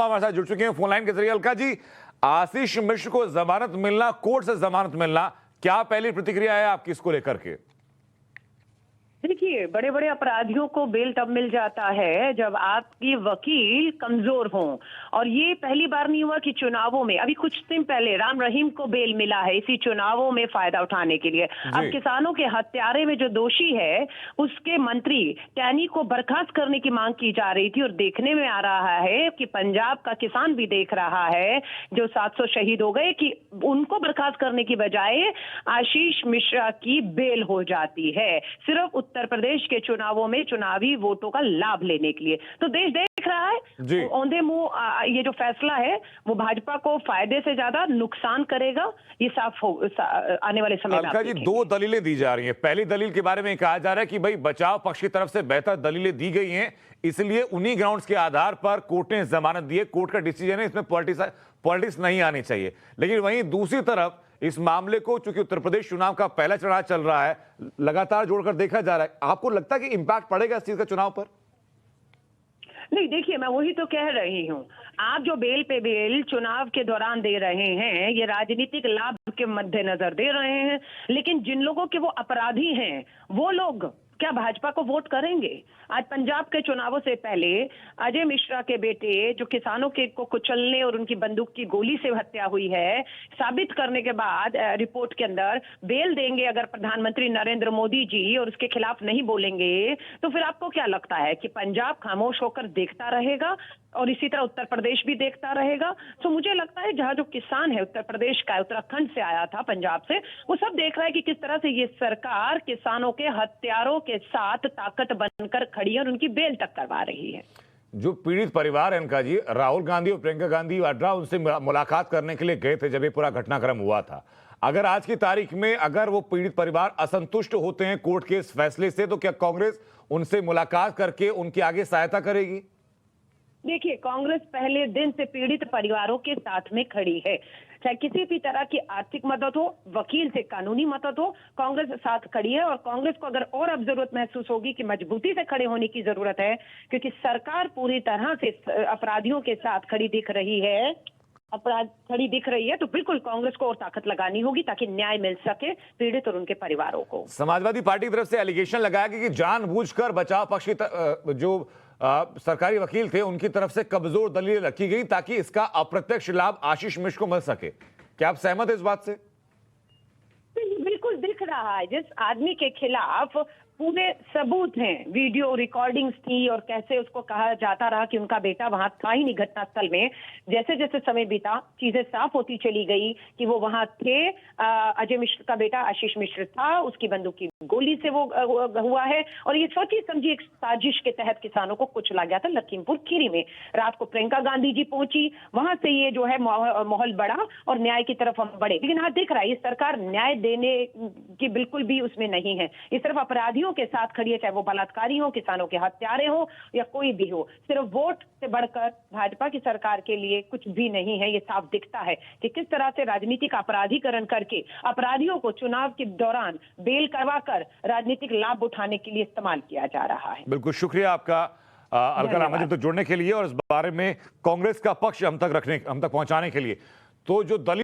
हमारे साथ जुड़ चुके हैं फोन लाइन के जरिए। अलका जी, आशीष मिश्र को जमानत मिलना, कोर्ट से जमानत मिलना, क्या पहली प्रतिक्रिया है आपकी इसको लेकर के? देखिए, बड़े बड़े अपराधियों को बेल तब मिल जाता है जब आपकी वकील कमजोर हों। और ये पहली बार नहीं हुआ कि चुनावों में, अभी कुछ दिन पहले राम रहीम को बेल मिला है इसी चुनावों में फायदा उठाने के लिए। अब किसानों के हत्यारे में जो दोषी है उसके मंत्री टैनी को बर्खास्त करने की मांग की जा रही थी। और देखने में आ रहा है कि पंजाब का किसान भी देख रहा है जो 700 शहीद हो गए कि उनको बर्खास्त करने की बजाय आशीष मिश्रा की बेल हो जाती है, सिर्फ उत्तर प्रदेश के चुनावों में चुनावी वोटों का लाभ लेने के लिए। तो देश देख रहा है औंधे मुंह ये जो फैसला है वो भाजपा को फायदे से ज्यादा नुकसान करेगा, ये साफ हो आने वाले समय में। अलका जी, दो दलीलें दी जा रही हैं। पहली दलील के बारे में कहा जा रहा है कि भाई बचाव पक्ष की तरफ से बेहतर दलीलें दी गई हैं, इसलिए उन्हीं ग्राउंड्स के आधार पर कोर्ट ने जमानत दी है। कोर्ट का डिसीजन है, इसमें पॉलिटिक्स नहीं आनी चाहिए। लेकिन वहीं दूसरी तरफ इस मामले को, चूंकि उत्तर प्रदेश चुनाव का पहला चरण चल रहा है, लगातार जोड़कर देखा जा रहा है, आपको लगता है कि इंपैक्ट पड़ेगा इस चीज का चुनाव पर? नहीं, देखिए, मैं वही तो कह रही हूँ। आप जो बेल पे बेल चुनाव के दौरान दे रहे हैं, ये राजनीतिक लाभ के मद्देनजर दे रहे हैं, लेकिन जिन लोगों के वो अपराधी हैं वो लोग क्या भाजपा को वोट करेंगे? आज पंजाब के चुनावों से पहले अजय मिश्रा के बेटे जो किसानों के को कुचलने और उनकी बंदूक की गोली से हत्या हुई है, साबित करने के बाद रिपोर्ट के अंदर बेल देंगे अगर प्रधानमंत्री नरेंद्र मोदी जी और उसके खिलाफ नहीं बोलेंगे, तो फिर आपको क्या लगता है कि पंजाब खामोश होकर देखता रहेगा और इसी तरह उत्तर प्रदेश भी देखता रहेगा? तो मुझे लगता है जहां जो किसान है उत्तर प्रदेश का, उत्तराखंड से आया था, पंजाब से, वो सब देख रहा है कि किस तरह से ये सरकार किसानों के हत्यारों के साथ ताकत बनकर खड़ी है और उनकी बेल तक करवा रही है। जो पीड़ित परिवार है इनका जी, राहुल गांधी और प्रियंका गांधी वाड्रा उनसे मुलाकात करने के लिए गए थे जब ये पूरा घटनाक्रम हुआ था। अगर आज की तारीख में अगर वो पीड़ित परिवार असंतुष्ट होते हैं कोर्ट के इस फैसले से, तो क्या कांग्रेस उनसे मुलाकात करके उनकी आगे सहायता करेगी? देखिए, कांग्रेस पहले दिन से पीड़ित परिवारों के साथ में खड़ी है। चाहे किसी भी तरह की आर्थिक मदद हो, वकील से कानूनी मदद हो, कांग्रेस साथ खड़ी है। और कांग्रेस को अगर और अब जरूरत महसूस होगी कि मजबूती से खड़े होने की जरूरत है, क्योंकि सरकार पूरी तरह से अपराधियों के साथ खड़ी दिख रही है, तो बिल्कुल कांग्रेस को और ताकत लगानी होगी ताकि न्याय मिल सके पीड़ित और उनके परिवारों को। समाजवादी पार्टी की तरफ से एलिगेशन लगाया कि जानबूझकर बचाव पक्ष की जो सरकारी वकील थे उनकी तरफ से कमजोर दलीलें रखी गई ताकि इसका अप्रत्यक्ष लाभ आशीष मिश्र को मिल सके। क्या आप सहमत हैं इस बात से? बिल्कुल दिख रहा है, जिस आदमी के खिलाफ पूरे सबूत हैं, वीडियो रिकॉर्डिंग्स थी और कैसे उसको कहा जाता रहा कि उनका बेटा वहां था ही नहीं घटनास्थल में। जैसे जैसे समय बीता चीजें साफ होती चली गई कि वो वहां थे। अजय मिश्र का बेटा आशीष मिश्र था, उसकी बंदूक की गोली से वो हुआ है। और ये सोची समझी एक साजिश के तहत किसानों को कुचला गया था लखीमपुर खीरी में। रात को प्रियंका गांधी जी पहुंची, वहां से ये जो है माहौल बढ़ा और न्याय की तरफ हम बढ़े। लेकिन आज दिख रहा है ये सरकार न्याय देने की बिल्कुल भी उसमें नहीं है। ये सिर्फ अपराधियों के साथ खड़ी है, चाहे वो बलात्कारी हो, किसानों के हत्यारे हो या कोई भी हो। सिर्फ वोट से बढ़कर भाजपा की सरकार के लिए कुछ भी नहीं है। ये साफ दिखता है कि किस तरह से राजनीतिक अपराधीकरण करके अपराधियों को चुनाव के दौरान बेल करवाकर राजनीतिक लाभ उठाने के लिए इस्तेमाल किया जा रहा है। बिल्कुल, शुक्रिया आपका अलका रामाजन तो जुड़ने के लिए और इस बारे में कांग्रेस का पक्ष हम तक पहुंचाने के लिए। तो जो दलील